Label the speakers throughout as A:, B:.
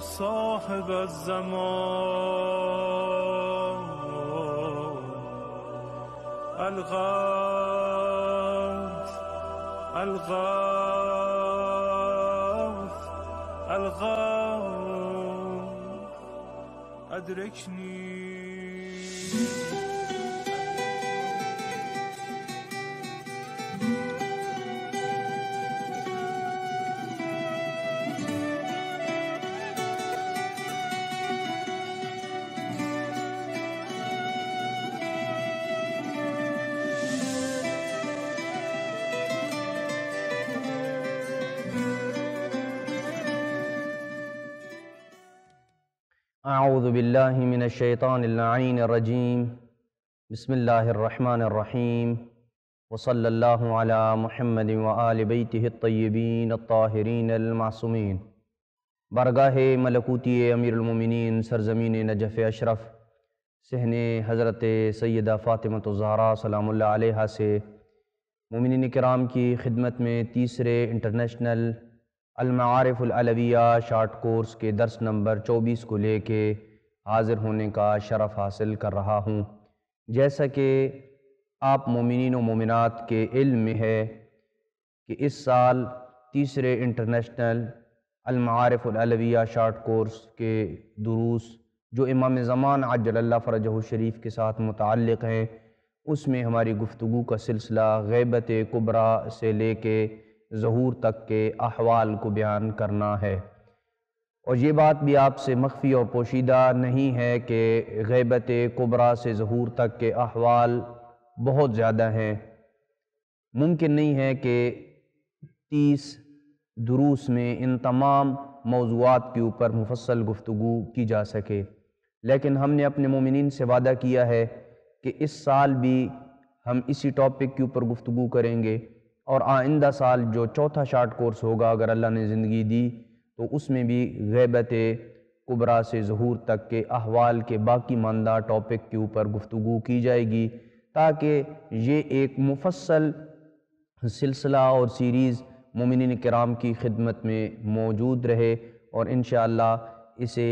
A: صاحب الزمان الغوث الغوث الغوث أدركني.
B: اعوذ باللہ من الشیطان اللعین الرجیم. بسم اللہ الرحمن الرحیم. وصلی اللہ علی محمد وآل بیتہ الطیبین الطاہرین المعصومین. بارگاہ ملکوتی امیر المومنین سرزمین نجف اشرف صحن حضرت سیدہ فاطمۃ الزہراء سلام اللہ علیہا سے مومنین کرام کی خدمت میں تیسرے انٹرنیشنل المعارف العلویہ شارٹ کورس کے درس نمبر 24 کو لے کے حاضر ہونے کا شرف حاصل کر رہا ہوں. جیسا کہ آپ مومنین و مومنات کے علم میں ہے کہ اس سال تیسرے انٹرنیشنل المعارف العلویہ شارٹ کورس کے دروس جو امام زمان عجل اللہ فرجہ الشریف کے ساتھ متعلق ہیں، اس میں ہماری گفتگو کا سلسلہ غیبت کبریٰ سے لے کے ظہور تک کے احوال کو بیان کرنا ہے. اور یہ بات بھی آپ سے مخفی اور پوشیدہ نہیں ہے کہ غیبت کبریٰ سے ظہور تک کے احوال بہت زیادہ ہیں. ممکن نہیں ہے کہ 30 دروس میں ان تمام موضوعات کے اوپر مفصل گفتگو کی جا سکے، لیکن ہم نے اپنے مومنین سے وعدہ کیا ہے کہ اس سال بھی ہم اسی ٹاپک کے اوپر گفتگو کریں گے، اور آئندہ سال جو چوتھا شارٹ کورس ہوگا اگر اللہ نے زندگی دی تو اس میں بھی غیبت کبریٰ سے ظہور تک کے احوال کے باقی ماندہ ٹاپک کے اوپر گفتگو کی جائے گی، تاکہ یہ ایک مفصل سلسلہ اور سیریز مومنین کرام کی خدمت میں موجود رہے. اور انشاءاللہ اسے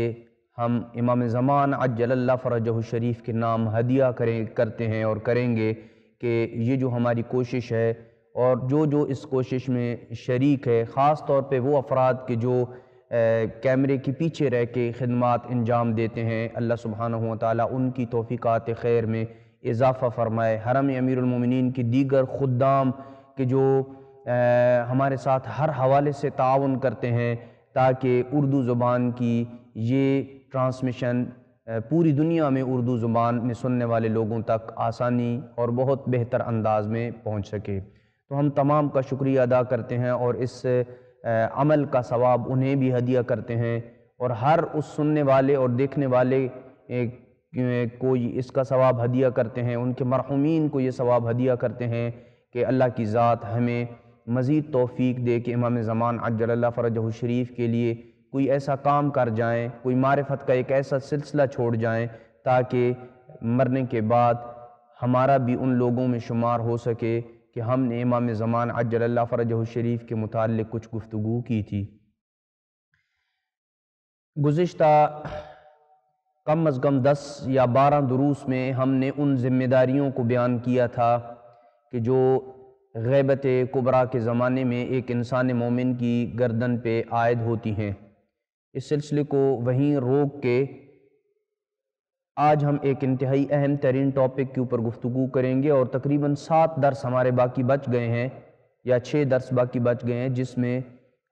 B: ہم امام زمان عجل اللہ فرجہ الشریف کے نام ہدیہ کرتے ہیں اور کریں گے کہ یہ جو ہماری کوشش ہے، اور جو اس کوشش میں شریک ہے، خاص طور پہ وہ افراد کے جو کیمرے کے پیچھے رہ کے خدمات انجام دیتے ہیں، اللہ سبحانہ وتعالی ان کی توفیقات خیر میں اضافہ فرمائے. حرم امیر المومنین کی دیگر خدام کہ جو ہمارے ساتھ ہر حوالے سے تعاون کرتے ہیں تاکہ اردو زبان کی یہ ٹرانسمیشن پوری دنیا میں اردو زبان میں سننے والے لوگوں تک آسانی اور بہت بہتر انداز میں پہنچ سکے. تو ہم تمام کا شکریہ ادا کرتے ہیں اور اس عمل کا ثواب انہیں بھی ہدیہ کرتے ہیں، اور ہر اس سننے والے اور دیکھنے والے کو اس کا ثواب ہدیہ کرتے ہیں، ان کے مرحومین کو یہ ثواب ہدیہ کرتے ہیں کہ اللہ کی ذات ہمیں مزید توفیق دے کہ امام زمان عجل اللہ فرجہ الشریف کے لیے کوئی ایسا کام کر جائیں، کوئی معرفت کا ایک ایسا سلسلہ چھوڑ جائیں تاکہ مرنے کے بعد ہمارا بھی ان لوگوں میں شمار ہو سکے کہ ہم نے امام زمان عجل اللہ فرجہ الشریف کے متعلق کچھ گفتگو کی تھی. گزشتہ کم از کم 10 یا 12 دروس میں ہم نے ان ذمہ داریوں کو بیان کیا تھا کہ جو غیبت کبریٰ کے زمانے میں ایک انسان مومن کی گردن پہ عائد ہوتی ہیں. اس سلسلے کو وہیں روک کے آج ہم ایک انتہائی اہم ترین ٹاپک کے اوپر گفتگو کریں گے، اور تقریباً 7 درس ہمارے باقی بچ گئے ہیں یا 6 درس باقی بچ گئے ہیں، جس میں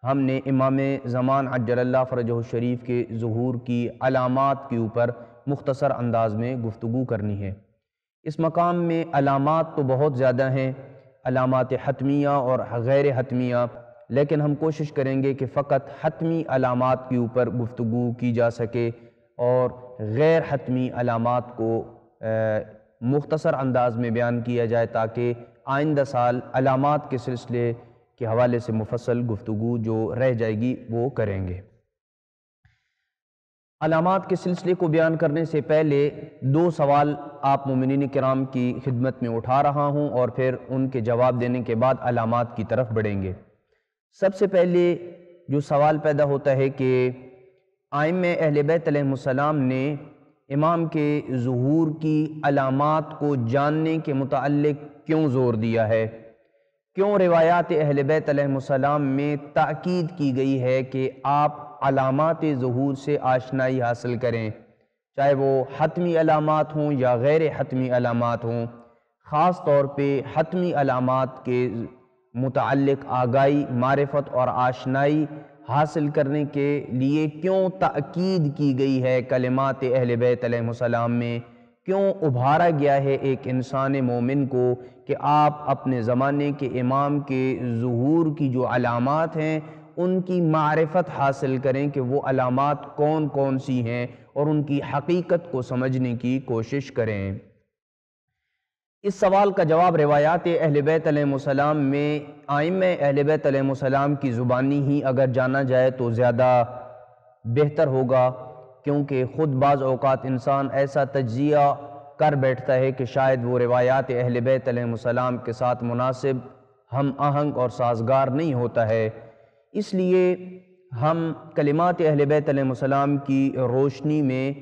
B: ہم نے امام زمان عجل اللہ فرجہ الشریف کے ظہور کی علامات کے اوپر مختصر انداز میں گفتگو کرنی ہے. اس مقام میں علامات تو بہت زیادہ ہیں، علامات حتمیہ اور غیر حتمیہ، لیکن ہم کوشش کریں گے کہ فقط حتمی علامات کے اوپر گفتگو کی جا سکے اور غیر حتمی علامات کو مختصر انداز میں بیان کیا جائے، تاکہ آئندہ سال علامات کے سلسلے کے حوالے سے مفصل گفتگو جو رہ جائے گی وہ کریں گے. علامات کے سلسلے کو بیان کرنے سے پہلے 2 سوال آپ مومنین کرام کی خدمت میں اٹھا رہا ہوں اور پھر ان کے جواب دینے کے بعد علامات کی طرف بڑھیں گے. سب سے پہلے جو سوال پیدا ہوتا ہے کہ ائمہ اہل بیت علیہ السلام نے امام کے ظہور کی علامات کو جاننے کے متعلق کیوں زور دیا ہے؟ کیوں روایات اہل بیت علیہ السلام میں تاکید کی گئی ہے کہ آپ علامات ظہور سے آشنائی حاصل کریں، چاہے وہ حتمی علامات ہوں یا غیر حتمی علامات ہوں؟ خاص طور پہ حتمی علامات کے متعلق آگاہی، معرفت اور آشنائی حاصل کرنے کے لیے کیوں تاکید کی گئی ہے کلمات اہل بیت علیہ السلام میں؟ کیوں ابھارا گیا ہے ایک انسان مومن کو کہ آپ اپنے زمانے کے امام کے ظہور کی جو علامات ہیں ان کی معرفت حاصل کریں کہ وہ علامات کون کون سی ہیں اور ان کی حقیقت کو سمجھنے کی کوشش کریں؟ اس سوال کا جواب روایات اہل بیت علیہ السلام میں ائمہ اہل بیت علیہ السلام کی زبانی ہی اگر جانا جائے تو زیادہ بہتر ہوگا، کیونکہ خود بعض اوقات انسان ایسا تجزیہ کر بیٹھتا ہے کہ شاید وہ روایات اہل بیت علیہ السلام کے ساتھ مناسب، ہم آہنگ اور سازگار نہیں ہوتا ہے۔ اس لیے ہم کلمات اہل بیت علیہ السلام کی روشنی میں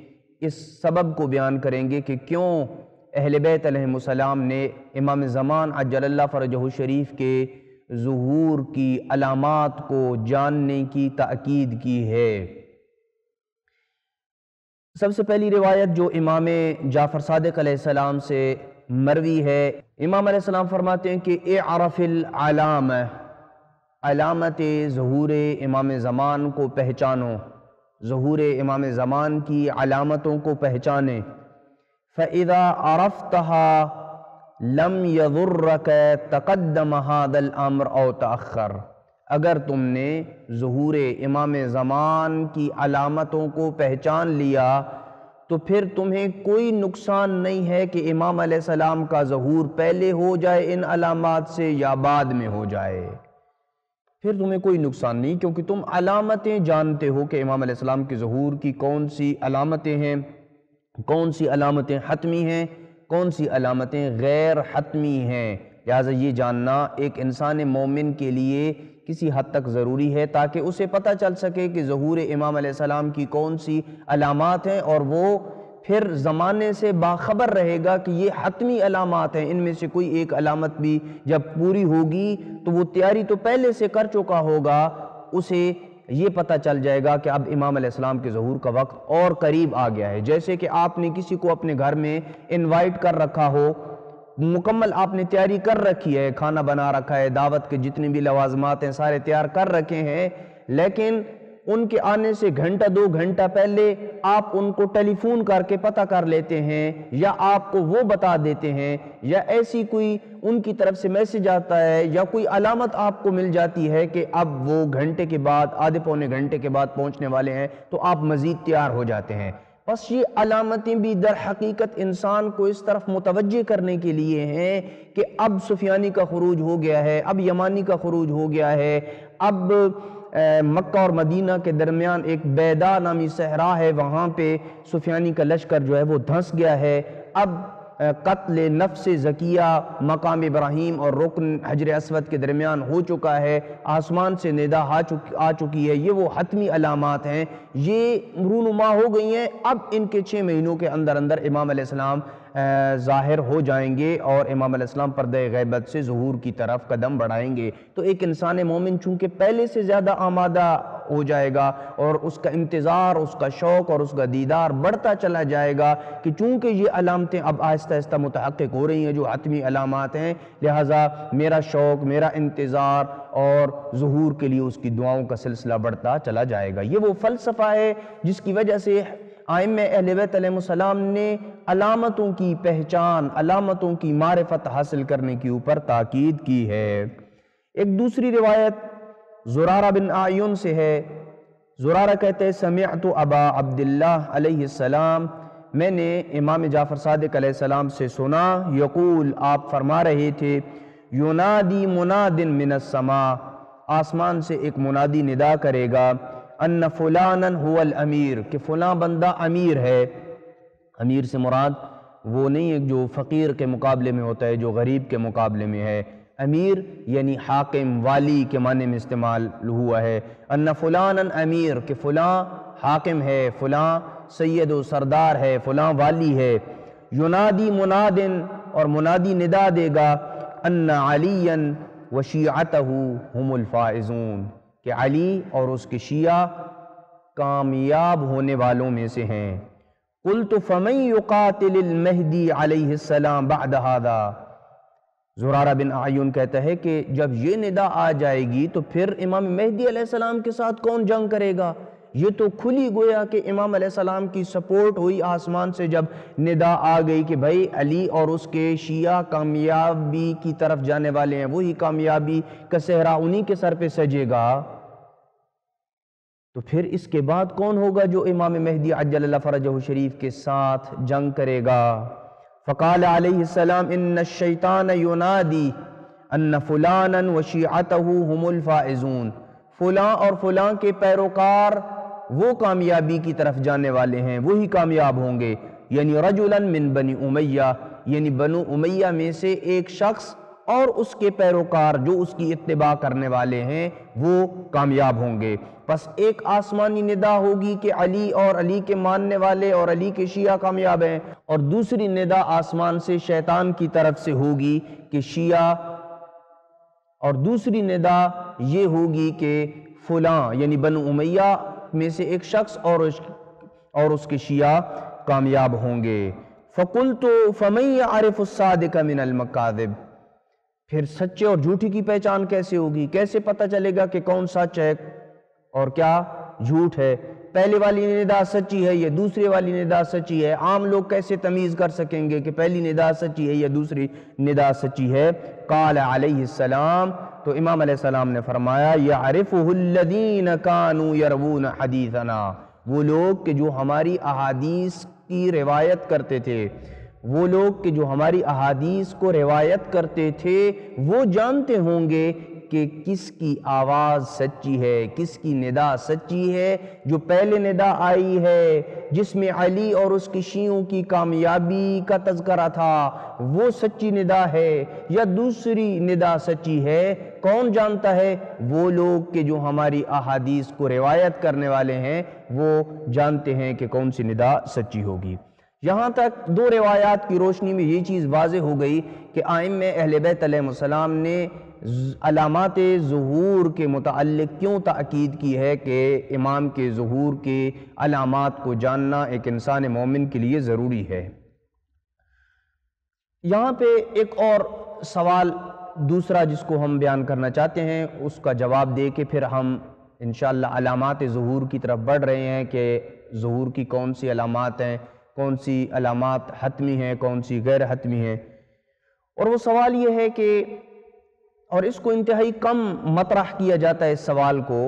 B: اس سبب کو بیان کریں گے کہ کیوں اہل بیت علیہ السلام نے امام زمان عجل اللہ فرجہ الشریف کے ظہور کی علامات کو جاننے کی تاکید کی ہے۔ سب سے پہلی روایت جو امام جعفر صادق علیہ السلام سے مروی ہے، امام علیہ السلام فرماتے ہیں کہ اعرف العلامہ، علامت ظہور امام زمان کو پہچانو، ظہور امام زمان کی علامتوں کو پہچانیں۔ فَإِذَا عَرَفْتَهَا لَمْ يَضُرَّكَ تَقَدَّمَ هَذَا الْأَمْرَ أَوْ تَأَخَّرَ۔ اگر تم نے ظہور امام زمان کی علامتوں کو پہچان لیا تو پھر تمہیں کوئی نقصان نہیں ہے کہ امام علیہ السلام کا ظہور پہلے ہو جائے ان علامات سے یا بعد میں ہو جائے، پھر تمہیں کوئی نقصان نہیں، کیونکہ تم علامتیں جانتے ہو کہ امام علیہ السلام کے ظہور کی کون سی علامتیں ہیں، کون سی علامتیں حتمی ہیں، کون سی علامتیں غیر حتمی ہیں۔ لہٰذا یہ جاننا ایک انسان مومن کے لیے کسی حد تک ضروری ہے تاکہ اسے پتہ چل سکے کہ ظہور امام علیہ السلام کی کون سی علامات ہیں، اور وہ پھر زمانے سے باخبر رہے گا کہ یہ حتمی علامات ہیں، ان میں سے کوئی ایک علامت بھی جب پوری ہوگی تو وہ تیاری تو پہلے سے کر چکا ہوگا، اسے یہ پتہ چل جائے گا کہ اب امام علیہ السلام کے ظہور کا وقت اور قریب آ گیا ہے۔ جیسے کہ آپ نے کسی کو اپنے گھر میں انوائٹ کر رکھا ہو، مکمل آپ نے تیاری کر رکھی ہے، کھانا بنا رکھا ہے، دعوت کے جتنے بھی لوازمات ہیں سارے تیار کر رکھے ہیں، لیکن ان کے آنے سے گھنٹہ دو گھنٹہ پہلے آپ ان کو ٹیلی فون کر کے پتہ کر لیتے ہیں، یا آپ کو وہ بتا دیتے ہیں، یا ایسی کوئی ان کی طرف سے میسج آتا ہے یا کوئی علامت آپ کو مل جاتی ہے کہ اب وہ گھنٹے کے بعد، آدھے پونے گھنٹے کے بعد پہنچنے والے ہیں، تو آپ مزید تیار ہو جاتے ہیں۔ بس یہ علامتیں بھی در حقیقت انسان کو اس طرف متوجہ کرنے کے لیے ہیں کہ اب سفیانی کا خروج ہو گیا ہے، اب یمانی کا خروج ہو گیا ہے، اب مکہ اور مدینہ کے درمیان ایک بیدا نامی صحرا ہے، وہاں پہ سفیانی کا لشکر جو ہے وہ دھنس گیا ہے، اب قتل نفس زکیہ مقام ابراہیم اور رکن حجر اسود کے درمیان ہو چکا ہے، آسمان سے ندا آ چکی ہے، یہ وہ حتمی علامات ہیں، یہ رونما ہو گئی ہیں۔ اب ان کے 6 مہینوں کے اندر اندر امام علیہ السلام ظاہر ہو جائیں گے اور امام علیہ السلام پردہ غیبت سے ظہور کی طرف قدم بڑھائیں گے۔ تو ایک انسان مومن چونکہ پہلے سے زیادہ آمادہ ہو جائے گا اور اس کا انتظار، اس کا شوق اور اس کا دیدار بڑھتا چلا جائے گا کہ چونکہ یہ علامتیں اب آہستہ آہستہ متحقق ہو رہی ہیں جو حتمی علامات ہیں، لہٰذا میرا شوق، میرا انتظار اور ظہور کے لیے اس کی دعاؤں کا سلسلہ بڑھتا چلا جائے گا۔ یہ وہ فلسفہ ہے جس کی وجہ سے ائمہ اہل بیت علیہ السلام نے علامتوں کی پہچان، علامتوں کی معرفت حاصل کرنے کے اوپر تاکید کی ہے۔ ایک دوسری روایت زرارہ بن اعین سے ہے، زرارہ کہتے ہیں سمعت ابا عبداللہ علیہ السلام، میں نے امام جعفر صادق علیہ السلام سے سنا، یقول آپ فرما رہے تھے، ینادی مناد من السماء، آسمان سے ایک منادی ندا کرے گا، ان فلانا هو الامیر، کہ فلاں بندہ امیر ہے۔ امیر سے مراد وہ نہیں ہے جو فقیر کے مقابلے میں ہوتا ہے، جو غریب کے مقابلے میں ہے، امیر یعنی حاکم، والی کے معنی میں استعمال ہوا ہے۔ ان فلانا امیر، کہ فلاں حاکم ہے، فلاں سید و سردار ہے، فلاں والی ہے۔ ینادی منادن، اور منادی ندا دے گا، ان علیا وشیعتہ ہم الفائزون، کہ علی اور اس کے شیعہ کامیاب ہونے والوں میں سے ہیں۔ قلت فمن یقاتل المہدی علیہ السلام بعد ھذا، زرارہ بن اعین کہتا ہے کہ جب یہ ندا آ جائے گی تو پھر امام مہدی علیہ السلام کے ساتھ کون جنگ کرے گا؟ یہ تو کھلی گویا کہ امام علیہ السلام کی سپورٹ ہوئی آسمان سے جب ندا آ گئی کہ بھائی علی اور اس کے شیعہ کامیابی کی طرف جانے والے ہیں، وہی کامیابی کا صحرا انہی کے سر پہ سجے گا، تو پھر اس کے بعد کون ہوگا جو امام مہدی عجل اللہ فرجہ شریف کے ساتھ جنگ کرے گا؟ فقال علیہ السلام ان الشیطان ینادی ان فلانا وشیعتہ ہم الفائزون، فلاں اور فلاں کے پیروکار وہ کامیابی کی طرف جانے والے ہیں، وہی کامیاب ہوں گے، یعنی رجلا من بنی امیہ، یعنی بنو امیہ میں سے ایک شخص اور اس کے پیروکار جو اس کی اتباع کرنے والے ہیں وہ کامیاب ہوں گے۔ پس ایک آسمانی ندا ہوگی کہ علی اور علی کے ماننے والے اور علی کے شیعہ کامیاب ہیں، اور دوسری ندا آسمان سے شیطان کی طرف سے ہوگی کہ شیعہ، اور دوسری ندا یہ ہوگی کہ فلاں یعنی بنو امیہ میں سے ایک شخص اور اس کے شیعہ کامیاب ہوں گے۔ فَقُلْتُ فَمَنْ يَعْرِفُ الصَّادِقَ مِنَ الْمَكَاذِبِ، پھر سچے اور جھوٹی کی پہچان کیسے ہوگی؟ کیسے پتہ چلے گا کہ کون سچ ہے اور کیا جھوٹ ہے؟ پہلے والی ندا سچی ہے یا دوسری والی ندا سچی ہے؟ عام لوگ کیسے تمیز کر سکیں گے کہ پہلی ندا سچی ہے یا دوسری ندا سچی ہے؟ قال علیہ السلام، تو امام علیہ السلام نے فرمایا یعرفہ الذین کانوا یروون حدیثنا، وہ لوگ کہ جو ہماری احادیث کی روایت کرتے تھے، وہ لوگ کہ جو ہماری احادیث کو روایت کرتے تھے وہ جانتے ہوں گے کہ کس کی آواز سچی ہے، کس کی ندا سچی ہے۔ جو پہلے ندا آئی ہے جس میں علی اور اس کی شیعوں کی کامیابی کا تذکرہ تھا وہ سچی ندا ہے یا دوسری ندا سچی ہے، کون جانتا ہے؟ وہ لوگ کہ جو ہماری احادیث کو روایت کرنے والے ہیں وہ جانتے ہیں کہ کون سی ندا سچی ہوگی۔ یہاں تک دو روایات کی روشنی میں یہ چیز واضح ہو گئی کہ ائمہ اہل بیت علیہ السلام نے علامات ظہور کے متعلق کیوں تاکید کی ہے کہ امام کے ظہور کے علامات کو جاننا ایک انسان مومن کے لیے ضروری ہے۔ یہاں پہ ایک اور سوال دوسرا جس کو ہم بیان کرنا چاہتے ہیں اس کا جواب دے کے پھر ہم انشاءاللہ علامات ظہور کی طرف بڑھ رہے ہیں کہ ظہور کی کون سی علامات ہیں، کون سی علامات حتمی ہیں، کون سی غیر حتمی ہیں۔ اور وہ سوال یہ ہے کہ، اور اس کو انتہائی کم مطرح کیا جاتا ہے اس سوال کو،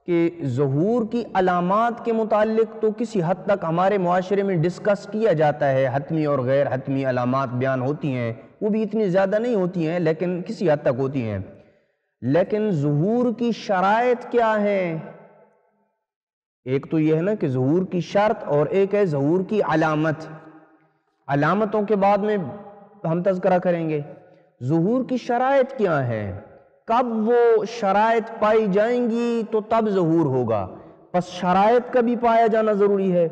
B: کہ ظہور کی علامات کے متعلق تو کسی حد تک ہمارے معاشرے میں ڈسکس کیا جاتا ہے، حتمی اور غیر حتمی علامات بیان ہوتی ہیں، وہ بھی اتنی زیادہ نہیں ہوتی ہیں لیکن کسی حد تک ہوتی ہیں، لیکن ظہور کی شرائط کیا ہیں؟ ایک تو یہ ہے نا کہ ظہور کی شرط، اور ایک ہے ظہور کی علامت۔ علامتوں کے بعد میں ہم تذکرہ کریں گے۔ ظہور کی شرائط کیا ہیں؟ کب وہ شرائط پائی جائیں گی تو تب ظہور ہوگا۔ پس شرائط کا بھی پایا جانا ضروری ہے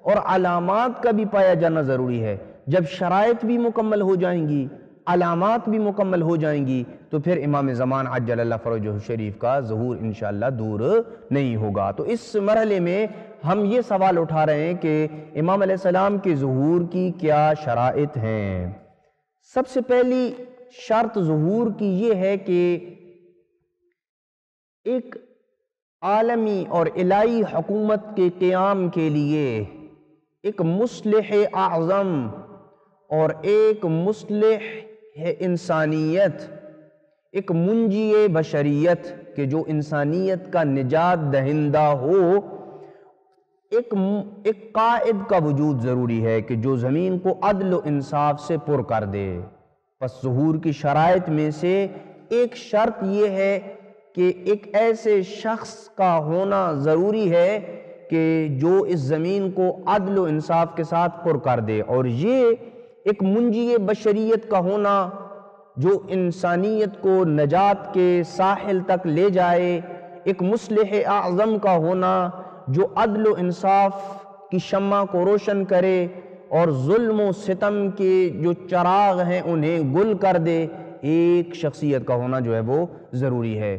B: اور علامات کا بھی پایا جانا ضروری ہے۔ جب شرائط بھی مکمل ہو جائیں گی، علامات بھی مکمل ہو جائیں گی تو پھر امام زمان عجل اللہ فرجہ شریف کا ظہور انشاءاللہ دور نہیں ہوگا۔ تو اس مرحلے میں ہم یہ سوال اٹھا رہے ہیں کہ امام علیہ السلام کے ظہور کی کیا شرائط ہیں؟ سب سے پہلی شرط ظہور کی یہ ہے کہ ایک عالمی اور الہی حکومت کے قیام کے لیے ایک مصلح اعظم اور ایک مصلح انسانیت، ایک منجی بشریت کہ جو انسانیت کا نجات دہندہ ہو، ایک قائد کا وجود ضروری ہے کہ جو زمین کو عدل و انصاف سے پر کر دے۔ پس ظہور کی شرائط میں سے ایک شرط یہ ہے کہ ایک ایسے شخص کا ہونا ضروری ہے کہ جو اس زمین کو عدل و انصاف کے ساتھ پر کر دے، اور یہ ایک منجی بشریت کا ہونا جو انسانیت کو نجات کے ساحل تک لے جائے، ایک مصلح اعظم کا ہونا جو عدل و انصاف کی شمع کو روشن کرے اور ظلم و ستم کے جو چراغ ہیں انہیں گل کر دے، ایک شخصیت کا ہونا جو ہے وہ ضروری ہے۔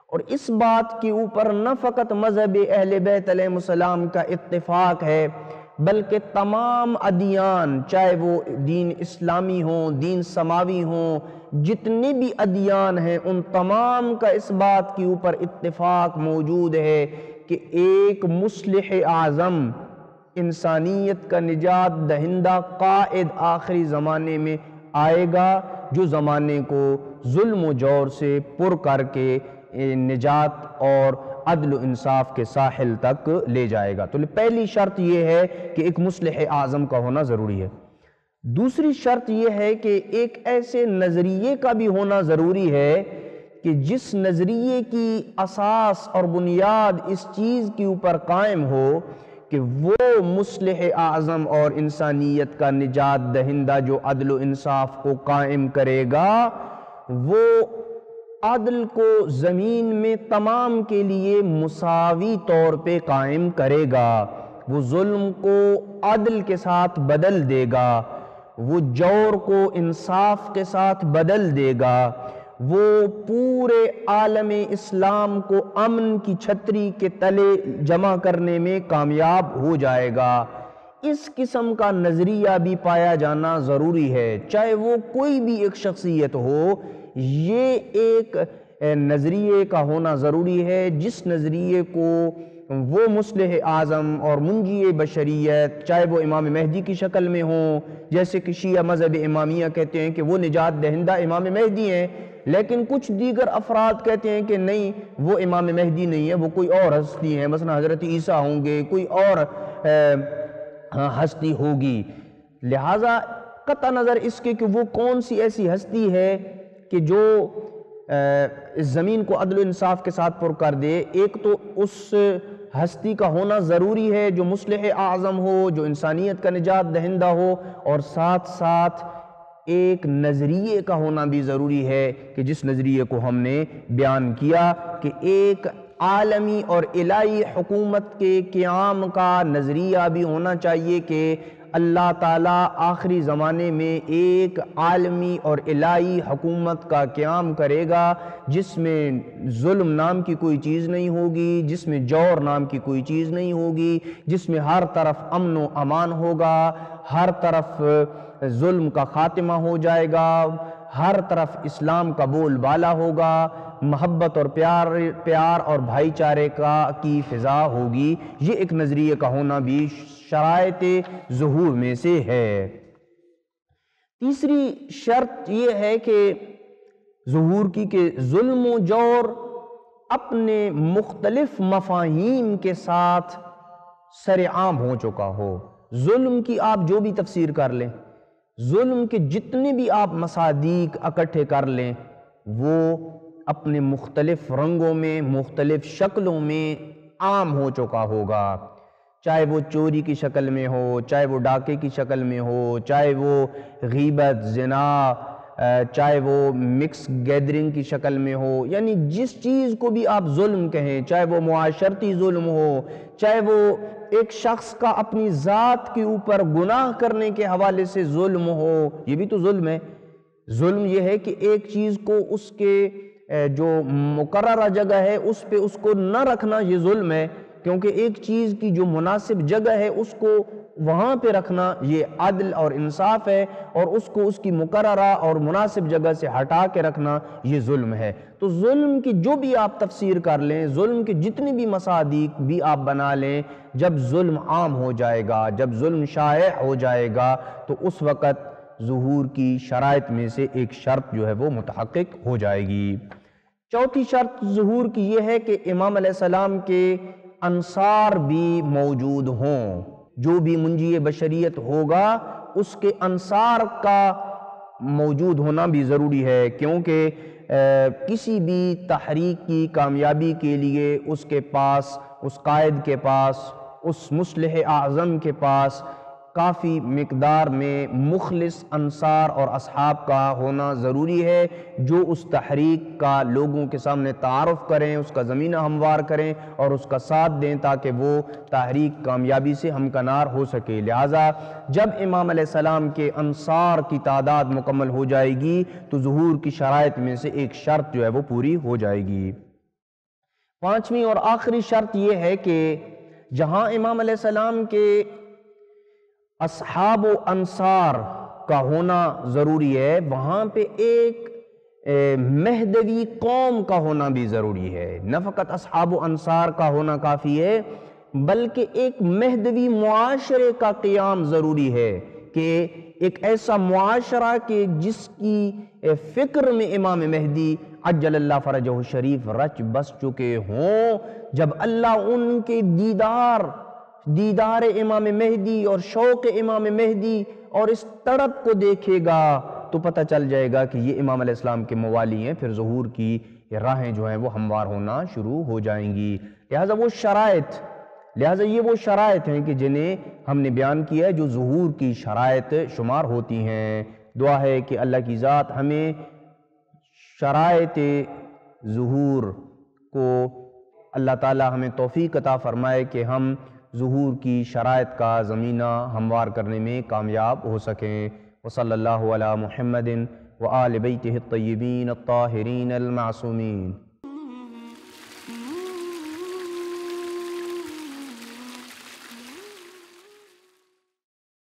B: اور اس بات کے اوپر نہ فقط مذہب اہل بیت علیہ السلام کا اتفاق ہے، بلکہ تمام ادیان، چاہے وہ دین اسلامی ہوں، دین سماوی ہوں، جتنے بھی ادیان ہیں ان تمام کا اس بات کے اوپر اتفاق موجود ہے کہ ایک مصلح اعظم، انسانیت کا نجات دہندہ قائد آخری زمانے میں آئے گا، جو زمانے کو ظلم و جور سے پر کر کے نجات اور عدل و انصاف کے ساحل تک لے جائے گا۔ تو پہلی شرط یہ ہے کہ ایک مصلح اعظم کا ہونا ضروری ہے۔ دوسری شرط یہ ہے کہ ایک ایسے نظریے کا بھی ہونا ضروری ہے کہ جس نظریے کی اساس اور بنیاد اس چیز کے اوپر قائم ہو کہ وہ مصلح اعظم اور انسانیت کا نجات دہندہ جو عدل و انصاف کو قائم کرے گا، وہ عدل کو زمین میں تمام کے لیے مساوی طور پہ قائم کرے گا، وہ ظلم کو عدل کے ساتھ بدل دے گا، وہ جور کو انصاف کے ساتھ بدل دے گا، وہ پورے عالم اسلام کو امن کی چھتری کے تلے جمع کرنے میں کامیاب ہو جائے گا۔ اس قسم کا نظریہ بھی پایا جانا ضروری ہے، چاہے وہ کوئی بھی ایک شخصیت ہو، یہ ایک نظریے کا ہونا ضروری ہے جس نظریے کو وہ مصلح اعظم اور منجی بشریت، چاہے وہ امام مہدی کی شکل میں ہوں، جیسے کہ شیعہ مذہب امامیہ کہتے ہیں کہ وہ نجات دہندہ امام مہدی ہیں، لیکن کچھ دیگر افراد کہتے ہیں کہ نہیں، وہ امام مہدی نہیں ہے، وہ کوئی اور ہستی ہیں، مثلا حضرت عیسیٰ ہوں گے، کوئی اور ہستی ہوگی۔ لہٰذا قطع نظر اس کے کہ وہ کون سی ایسی ہستی ہے کہ جو اس زمین کو عدل و انصاف کے ساتھ پر کر دے، ایک تو اس ہستی کا ہونا ضروری ہے جو مصلح اعظم ہو، جو انسانیت کا نجات دہندہ ہو، اور ساتھ ساتھ ایک نظریے کا ہونا بھی ضروری ہے کہ جس نظریے کو ہم نے بیان کیا کہ ایک عالمی اور الہی حکومت کے قیام کا نظریہ بھی ہونا چاہیے کہ اللہ تعالیٰ آخری زمانے میں ایک عالمی اور الہی حکومت کا قیام کرے گا جس میں ظلم نام کی کوئی چیز نہیں ہوگی، جس میں جور نام کی کوئی چیز نہیں ہوگی، جس میں ہر طرف امن و امان ہوگا، ہر طرف ظلم کا خاتمہ ہو جائے گا، ہر طرف اسلام کا بول بالا ہوگا، محبت اور پیار اور بھائی چارے کی فضا ہوگی۔ یہ ایک نظریے کا ہونا بھی شرائط ظہور میں سے ہے۔ تیسری شرط یہ ہے کہ ظہور کی کہ ظلم و جور اپنے مختلف مفاہیم کے ساتھ سر عام ہو چکا ہو۔ ظلم کی آپ جو بھی تفسیر کر لیں، ظلم کے جتنے بھی آپ مصادیق اکٹھے کر لیں، وہ اپنے مختلف رنگوں میں، مختلف شکلوں میں عام ہو چکا ہوگا، چاہے وہ چوری کی شکل میں ہو، چاہے وہ ڈاکے کی شکل میں ہو، چاہے وہ غیبت، زنا، چاہے وہ مکس گیدرنگ کی شکل میں ہو، یعنی جس چیز کو بھی آپ ظلم کہیں، چاہے وہ معاشرتی ظلم ہو، چاہے وہ ایک شخص کا اپنی ذات کے اوپر گناہ کرنے کے حوالے سے ظلم ہو، یہ بھی تو ظلم ہے۔ ظلم یہ ہے کہ ایک چیز کو اس کے جو مقررہ جگہ ہے اس پہ اس کو نہ رکھنا، یہ ظلم ہے، کیونکہ ایک چیز کی جو مناسب جگہ ہے اس کو وہاں پہ رکھنا یہ عدل اور انصاف ہے، اور اس کو اس کی مقررہ اور مناسب جگہ سے ہٹا کے رکھنا یہ ظلم ہے۔ تو ظلم کی جو بھی آپ تفسیر کر لیں، ظلم کے جتنے بھی مصادیق بھی آپ بنا لیں، جب ظلم عام ہو جائے گا، جب ظلم شائع ہو جائے گا، تو اس وقت ظہور کی شرائط میں سے ایک شرط جو ہے وہ متحقق ہو جائے گی۔ چوتھی شرط ظہور کی یہ ہے کہ امام علیہ السلام کے انصار بھی موجود ہوں، جو بھی منجی بشریت ہوگا اس کے انصار کا موجود ہونا بھی ضروری ہے، کیونکہ کسی بھی تحریک کی کامیابی کے لیے اس کے پاس، اس قائد کے پاس، اس مصلح اعظم کے پاس کافی مقدار میں مخلص انصار اور اصحاب کا ہونا ضروری ہے، جو اس تحریک کا لوگوں کے سامنے تعارف کریں، اس کا زمینہ ہموار کریں اور اس کا ساتھ دیں تاکہ وہ تحریک کامیابی سے ہمکنار ہو سکے۔ لہٰذا جب امام علیہ السلام کے انصار کی تعداد مکمل ہو جائے گی تو ظہور کی شرائط میں سے ایک شرط جو ہے وہ پوری ہو جائے گی۔ پانچویں اور آخری شرط یہ ہے کہ جہاں امام علیہ السلام کے اصحاب و انصار کا ہونا ضروری ہے، وہاں پہ ایک مہدوی قوم کا ہونا بھی ضروری ہے۔ نہ فقط اصحاب و انصار کا ہونا کافی ہے بلکہ ایک مہدوی معاشرے کا قیام ضروری ہے، کہ ایک ایسا معاشرہ کہ جس کی فکر میں امام مہدی عجل اللہ فرجہ الشریف رچ بس چکے ہوں۔ جب اللہ ان کے دیدار امام مہدی اور شوق امام مہدی اور اس تڑپ کو دیکھے گا تو پتہ چل جائے گا کہ یہ امام علیہ السلام کے موالی ہیں، پھر ظہور کی راہیں جو ہیں وہ ہموار ہونا شروع ہو جائیں گی۔ لہٰذا یہ وہ شرائط ہیں کہ جنہیں ہم نے بیان کیا ہے جو ظہور کی شرائط شمار ہوتی ہیں۔ دعا ہے کہ اللہ کی ذات ہمیں شرائط ظہور کو اللہ تعالی ہمیں توفیق عطا فرمائے کہ ہم ظہور کی شرائط کا زمینہ ہموار کرنے میں کامیاب ہو سکیں۔ وصلی اللہ علی محمد وآل بیتہ الطیبین الطاہرین المعصومین۔